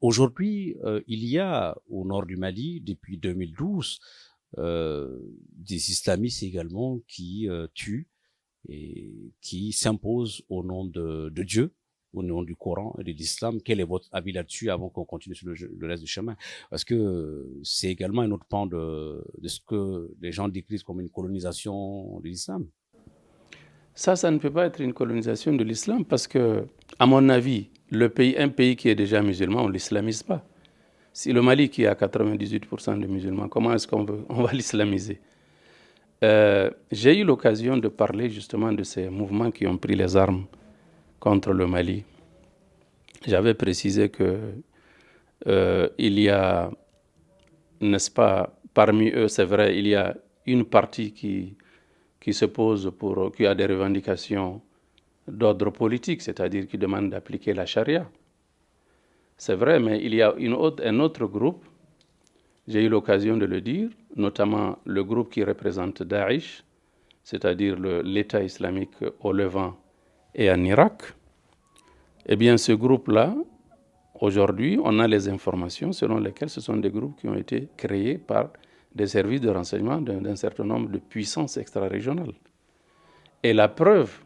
Aujourd'hui, il y a au nord du Mali, depuis 2012, des islamistes également qui tuent et qui s'imposent au nom de Dieu, au nom du Coran et de l'islam. Quel est votre avis là-dessus avant qu'on continue sur le reste du chemin? Parce que c'est également un autre pan de ce que les gens décrivent comme une colonisation de l'islam. Ça ne peut pas être une colonisation de l'islam parce que, à mon avis, un pays qui est déjà musulman, on ne l'islamise pas. Si le Mali qui a 98% de musulmans, comment est-ce on va l'islamiser? J'ai eu l'occasion de parler justement de ces mouvements qui ont pris les armes contre le Mali. J'avais précisé que il y a, n'est-ce pas, parmi eux, c'est vrai, il y a une partie qui se pose qui a des revendications d'ordre politique, c'est-à-dire qui demande d'appliquer la charia. C'est vrai, mais il y a un autre groupe, j'ai eu l'occasion de le dire, notamment le groupe qui représente Daesh, c'est-à-dire l'État islamique au Levant et en Irak. Eh bien, ce groupe-là, aujourd'hui, on a les informations selon lesquelles ce sont des groupes qui ont été créés par des services de renseignement d'un certain nombre de puissances extra-régionales. Et la preuve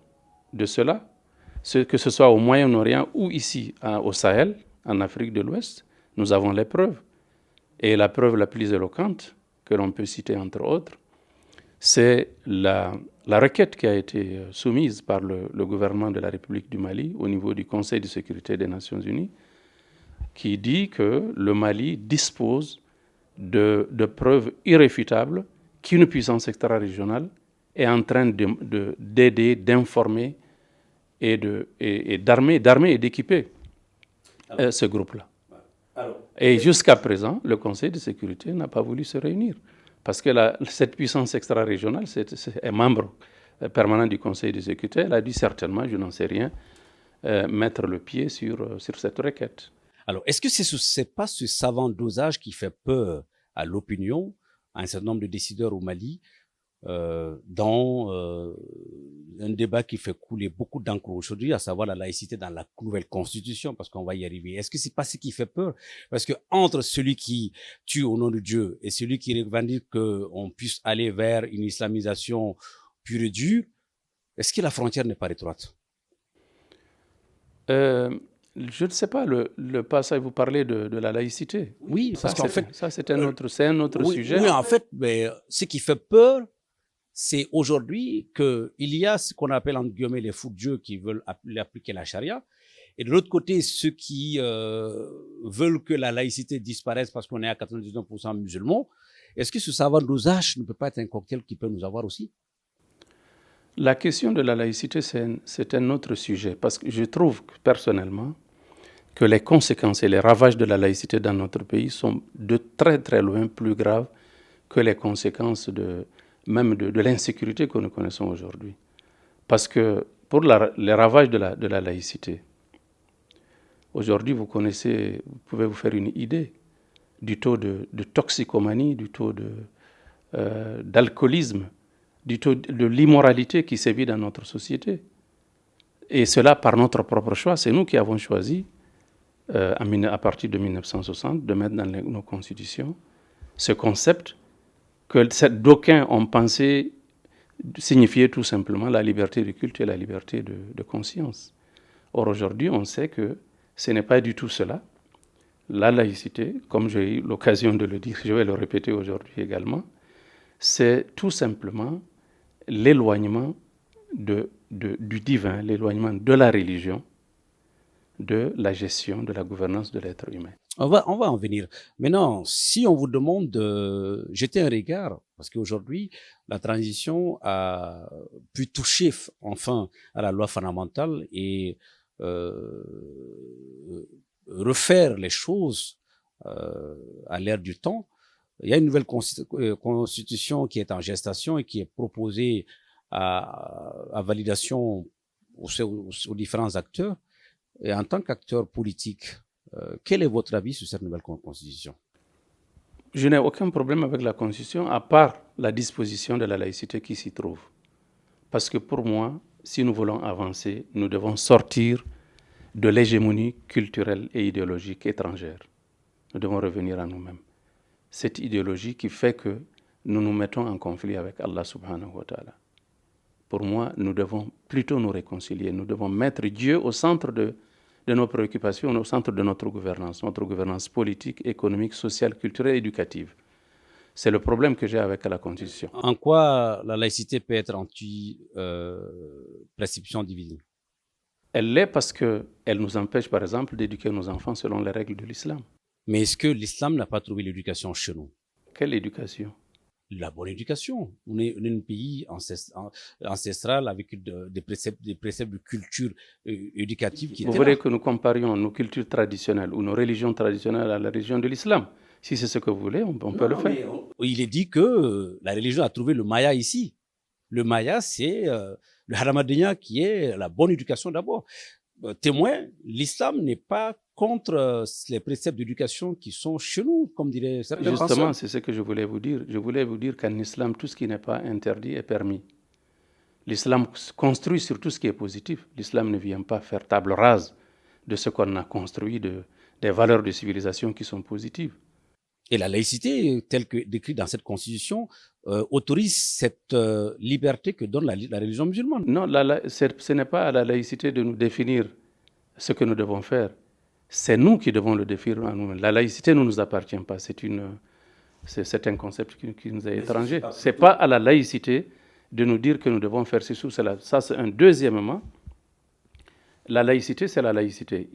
de cela, que ce soit au Moyen-Orient ou ici au Sahel, en Afrique de l'Ouest, nous avons les preuves. Et la preuve la plus éloquente, que l'on peut citer entre autres, c'est la requête qui a été soumise par le gouvernement de la République du Mali au niveau du Conseil de sécurité des Nations Unies, qui dit que le Mali dispose de preuves irréfutables qu'une puissance extra-régionale est en train d'aider, d'informer et d'armer et d'équiper ce groupe-là. Et jusqu'à présent, le Conseil de sécurité n'a pas voulu se réunir. Parce que cette puissance extra-régionale est membre permanent du Conseil de sécurité. Elle a dû certainement, je n'en sais rien, mettre le pied sur cette requête. Alors, est-ce que c'est pas ce savant dosage qui fait peur à l'opinion, à un certain nombre de décideurs au Mali, dans un débat qui fait couler beaucoup d'encre aujourd'hui, à savoir la laïcité dans la nouvelle constitution, parce qu'on va y arriver. Est-ce que c'est pas ce qui fait peur? Parce que entre celui qui tue au nom de Dieu et celui qui revendique qu'on puisse aller vers une islamisation pure et dure, est-ce que la frontière n'est pas étroite? Je ne sais pas, le passage, vous parlez de la laïcité. Oui, parce qu'en fait, ça c'est un autre oui, sujet. oui, en fait, mais ce qui fait peur, c'est aujourd'hui qu'il y a ce qu'on appelle entre guillemets les fous de Dieu qui veulent appliquer la charia, et de l'autre côté, ceux qui veulent que la laïcité disparaisse parce qu'on est à 99% musulmans. Est-ce que ce savant dosage ne peut pas être un cocktail qui peut nous avoir aussi? La question de la laïcité, c'est un autre sujet, parce que je trouve personnellement que les conséquences et les ravages de la laïcité dans notre pays sont de très très loin plus graves que les conséquences même de l'insécurité que nous connaissons aujourd'hui. Parce que pour les ravages de la laïcité, aujourd'hui vous pouvez vous faire une idée du taux de toxicomanie, du taux d'alcoolisme, du taux de l'immoralité qui sévit dans notre société. Et cela par notre propre choix. C'est nous qui avons choisi, à partir de 1960, de mettre dans nos constitutions ce concept que d'aucuns ont pensé signifier tout simplement la liberté de culte et la liberté de conscience. Or, aujourd'hui, on sait que ce n'est pas du tout cela. La laïcité, comme j'ai eu l'occasion de le dire, je vais le répéter aujourd'hui également, c'est tout simplement l'éloignement du divin, l'éloignement de la religion, de la gestion, de la gouvernance de l'être humain. On va en venir. Maintenant, si on vous demande de jeter un regard, parce qu'aujourd'hui, la transition a pu toucher enfin à la loi fondamentale et euh, refaire les choses à l'ère du temps. Il y a une nouvelle constitution qui est en gestation et qui est proposée à validation aux différents acteurs. Et en tant qu'acteur politique, quel est votre avis sur cette nouvelle constitution? Je n'ai aucun problème avec la constitution, à part la disposition de la laïcité qui s'y trouve. Parce que pour moi, si nous voulons avancer, nous devons sortir de l'hégémonie culturelle et idéologique étrangère. Nous devons revenir à nous-mêmes. Cette idéologie qui fait que nous nous mettons en conflit avec Allah subhanahu wa ta'ala. Pour moi, nous devons plutôt nous réconcilier. Nous devons mettre Dieu au centre de nos préoccupations, au centre de notre gouvernance politique, économique, sociale, culturelle et éducative. C'est le problème que j'ai avec la Constitution. En quoi la laïcité peut être anti-prescription divine? Elle l'est parce qu'elle nous empêche, par exemple, d'éduquer nos enfants selon les règles de l'islam. Mais est-ce que l'islam n'a pas trouvé l'éducation chez nous? Quelle éducation? La bonne éducation. On est un pays ancestral avec des préceptes de culture éducative qui Vous voulez que nous comparions nos cultures traditionnelles ou nos religions traditionnelles à la religion de l'islam? Si c'est ce que vous voulez, on peut le faire. Il est dit que la religion a trouvé le Maya ici. Le Maya, c'est le Haramadénia qui est la bonne éducation d'abord. Témoin, l'islam n'est pas contre les préceptes d'éducation qui sont chez nous, comme dirait certains penseurs. Justement, c'est ce que je voulais vous dire. Je voulais vous dire qu'en islam, tout ce qui n'est pas interdit est permis. L'islam construit sur tout ce qui est positif. L'islam ne vient pas faire table rase de ce qu'on a construit, des valeurs de civilisation qui sont positives. Et la laïcité, telle que décrite dans cette constitution, autorise cette liberté que donne la religion musulmane. Non, ce n'est pas à la laïcité de nous définir ce que nous devons faire. C'est nous qui devons le définir à nous-mêmes. La laïcité ne nous appartient pas. C'est un concept qui nous est étranger. Ce n'est pas à la laïcité de nous dire que nous devons faire ceci ou cela. Ça, c'est un deuxièmement. La laïcité, c'est la laïcité.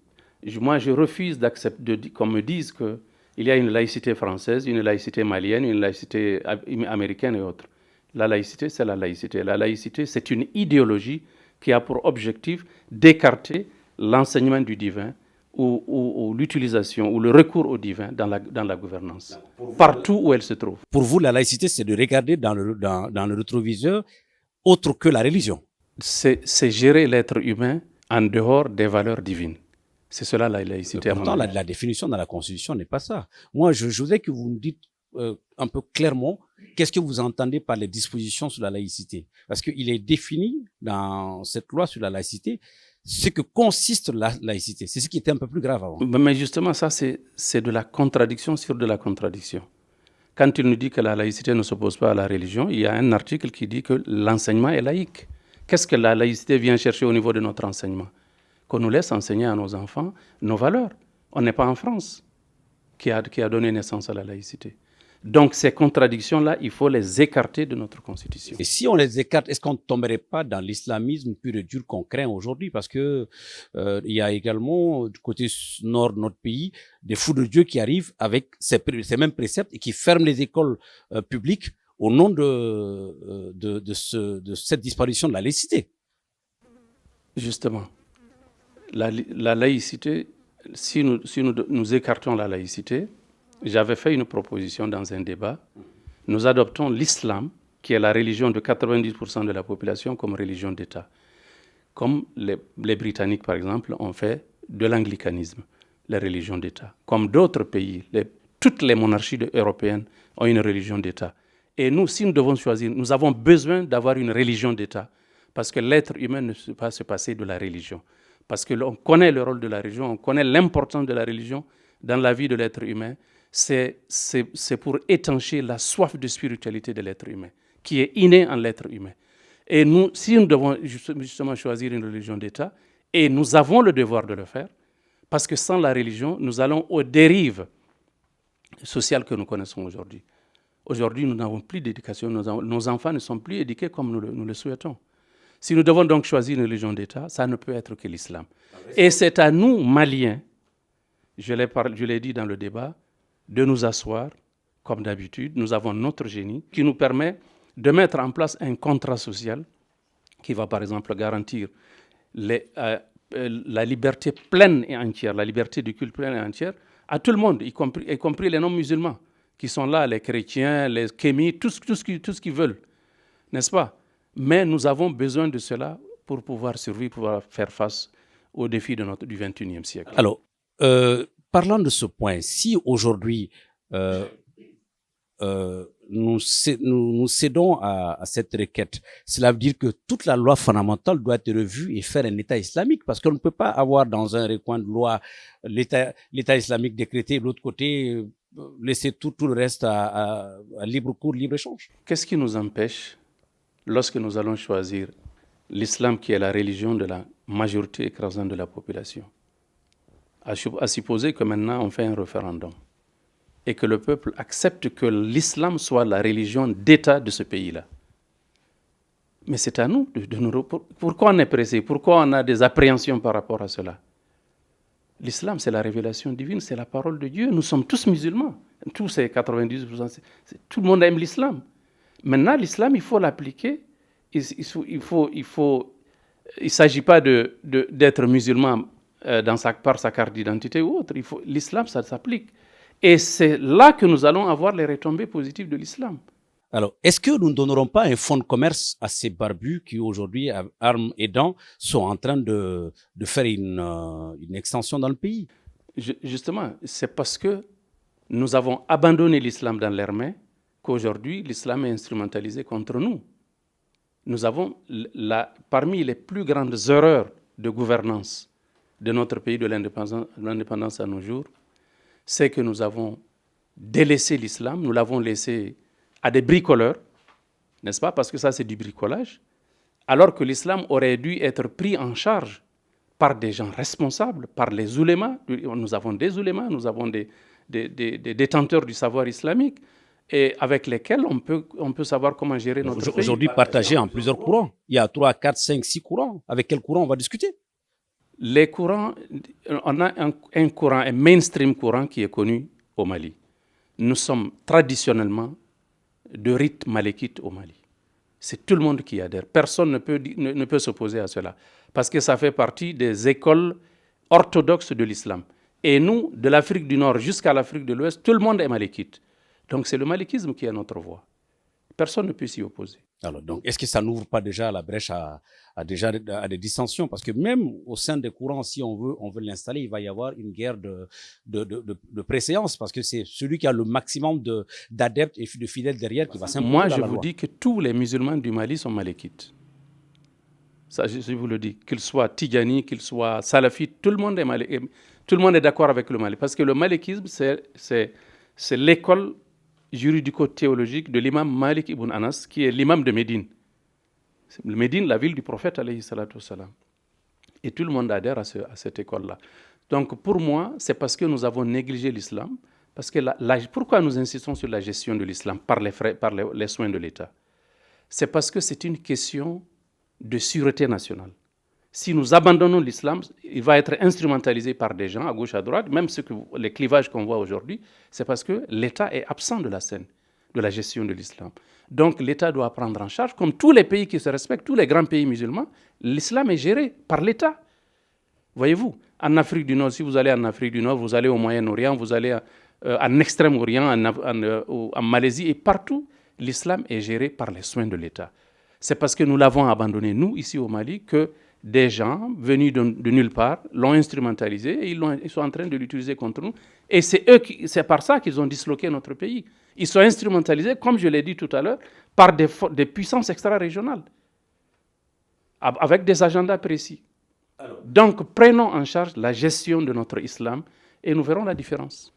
Moi, je refuse d'accepter qu'on me dise qu'il y a une laïcité française, une laïcité malienne, une laïcité américaine et autres. La laïcité, c'est la laïcité. La laïcité, c'est une idéologie qui a pour objectif d'écarter l'enseignement du divin ou l'utilisation ou le recours au divin dans la gouvernance, partout où elle se trouve. Pour vous, la laïcité, c'est de regarder dans le rétroviseur autre que la religion. C'est gérer l'être humain en dehors des valeurs divines. C'est cela la laïcité. Pourtant, la définition dans la Constitution n'est pas ça. Moi, je voudrais que vous me dites un peu clairement qu'est-ce que vous entendez par les dispositions sur la laïcité. Parce qu'il est défini dans cette loi sur la laïcité ce que consiste la laïcité. C'est ce qui était un peu plus grave avant. Mais justement, ça, c'est de la contradiction sur de la contradiction. Quand il nous dit que la laïcité ne s'oppose pas à la religion, il y a un article qui dit que l'enseignement est laïque. Qu'est-ce que la laïcité vient chercher au niveau de notre enseignement? Qu'on nous laisse enseigner à nos enfants nos valeurs. On n'est pas en France qui a donné naissance à la laïcité. Donc ces contradictions-là, il faut les écarter de notre Constitution. Et si on les écarte, est-ce qu'on ne tomberait pas dans l'islamisme pur et dur qu'on craint aujourd'hui? Parce que il y a également du côté nord de notre pays des fous de Dieu qui arrivent avec ces mêmes préceptes et qui ferment les écoles publiques au nom de cette disparition de la laïcité. Justement, la laïcité, si nous écartons la laïcité, j'avais fait une proposition dans un débat. Nous adoptons l'islam, qui est la religion de 90% de la population, comme religion d'État. Comme les Britanniques, par exemple, ont fait de l'anglicanisme, la religion d'État. Comme d'autres pays, toutes les monarchies européennes ont une religion d'État. Et nous, si nous devons choisir, nous avons besoin d'avoir une religion d'État. Parce que l'être humain ne peut pas se passer de la religion. Parce qu'on connaît le rôle de la religion, on connaît l'importance de la religion dans la vie de l'être humain. C'est pour étancher la soif de spiritualité de l'être humain, qui est innée en l'être humain. Et nous, si nous devons justement choisir une religion d'État, et nous avons le devoir de le faire, parce que sans la religion, nous allons aux dérives sociales que nous connaissons aujourd'hui. Aujourd'hui, nous n'avons plus d'éducation, nos enfants ne sont plus éduqués comme nous le souhaitons. Si nous devons donc choisir une religion d'État, ça ne peut être que l'islam. Et c'est à nous, Maliens, je l'ai dit dans le débat, de nous asseoir, comme d'habitude. Nous avons notre génie qui nous permet de mettre en place un contrat social qui va, par exemple, garantir la liberté pleine et entière, la liberté du culte pleine et entière à tout le monde, y compris les non-musulmans qui sont là, les chrétiens, les kémis, tout ce qu'ils veulent, n'est-ce pas? Mais nous avons besoin de cela pour pouvoir survivre, pour pouvoir faire face aux défis du XXIe siècle. Alors, parlant de ce point, si aujourd'hui nous cédons à cette requête, cela veut dire que toute la loi fondamentale doit être revue et faire un État islamique, parce qu'on ne peut pas avoir dans un recoin de loi l'État islamique décrété et de l'autre côté laisser tout le reste à libre cours, libre échange. Qu'est-ce qui nous empêche, lorsque nous allons choisir l'islam qui est la religion de la majorité écrasante de la population, à supposer que maintenant on fait un référendum et que le peuple accepte que l'islam soit la religion d'État de ce pays-là. Mais c'est à nous de nous... Pourquoi on est pressé? Pourquoi on a des appréhensions par rapport à cela? L'islam, c'est la révélation divine, c'est la parole de Dieu. Nous sommes tous musulmans. Tous ces 90%, tout le monde aime l'islam. Maintenant, l'islam, il faut l'appliquer. Il ne s'agit pas d'être musulman par sa carte d'identité ou autre. L'islam, ça s'applique. Et c'est là que nous allons avoir les retombées positives de l'islam. Alors, est-ce que nous ne donnerons pas un fonds de commerce à ces barbus qui, aujourd'hui, armes et dents, sont en train de faire une extension dans le pays? Justement, c'est parce que nous avons abandonné l'islam dans leurs mains qu'aujourd'hui, l'islam est instrumentalisé contre nous. Nous avons, parmi les plus grandes erreurs de gouvernance de notre pays, de l'indépendance à nos jours, c'est que nous avons délaissé l'islam, nous l'avons laissé à des bricoleurs, n'est-ce pas? Parce que ça, c'est du bricolage, alors que l'islam aurait dû être pris en charge par des gens responsables, par les oulémas. Nous avons des oulémas, nous avons des détenteurs du savoir islamique, et avec lesquels on peut savoir comment gérer notre pays. Aujourd'hui, partagé en plusieurs courants. Il y a 3, 4, 5, 6 courants. Avec quel courant on va discuter? Les courants, on a un courant, un mainstream courant qui est connu au Mali. Nous sommes traditionnellement de rite malékite au Mali. C'est tout le monde qui adhère. Personne ne peut s'opposer à cela. Parce que ça fait partie des écoles orthodoxes de l'islam. Et nous, de l'Afrique du Nord jusqu'à l'Afrique de l'Ouest, tout le monde est malékite. Donc c'est le malékisme qui est notre voie. Personne ne peut s'y opposer. Alors, donc, est-ce que ça n'ouvre pas déjà la brèche à des dissensions? Parce que même au sein des courants, si on veut l'installer, il va y avoir une guerre de préséance, parce que c'est celui qui a le maximum d'adeptes et de fidèles derrière qui va s'imposer. Moi, je vous dis que tous les musulmans du Mali sont malékites. Ça, je vous le dis. Qu'ils soient tidjani, qu'ils soient salafites, tout le monde est malékite. Tout le monde est d'accord avec le Mali. Parce que le malékisme, c'est l'école juridico-théologique de l'imam Malik ibn Anas, qui est l'imam de Médine. Médine, la ville du prophète, alayhi salatu wassalam. Et tout le monde adhère à cette école-là. Donc pour moi, c'est parce que nous avons négligé l'islam. Parce que pourquoi nous insistons sur la gestion de l'islam par les soins de l'État? C'est parce que c'est une question de sûreté nationale. Si nous abandonnons l'islam, il va être instrumentalisé par des gens à gauche, à droite, même les clivages qu'on voit aujourd'hui, c'est parce que l'État est absent de la scène, de la gestion de l'islam. Donc l'État doit prendre en charge, comme tous les pays qui se respectent, tous les grands pays musulmans, l'islam est géré par l'État. Voyez-vous, en Afrique du Nord, si vous allez en Afrique du Nord, vous allez au Moyen-Orient, vous allez en Extrême-Orient, en Malaisie, et partout, l'islam est géré par les soins de l'État. C'est parce que nous l'avons abandonné, nous, ici au Mali, que des gens venus de nulle part l'ont instrumentalisé et ils sont en train de l'utiliser contre nous. Et c'est par ça qu'ils ont disloqué notre pays. Ils sont instrumentalisés, comme je l'ai dit tout à l'heure, par des puissances extra-régionales, avec des agendas précis. Donc, prenons en charge la gestion de notre islam et nous verrons la différence.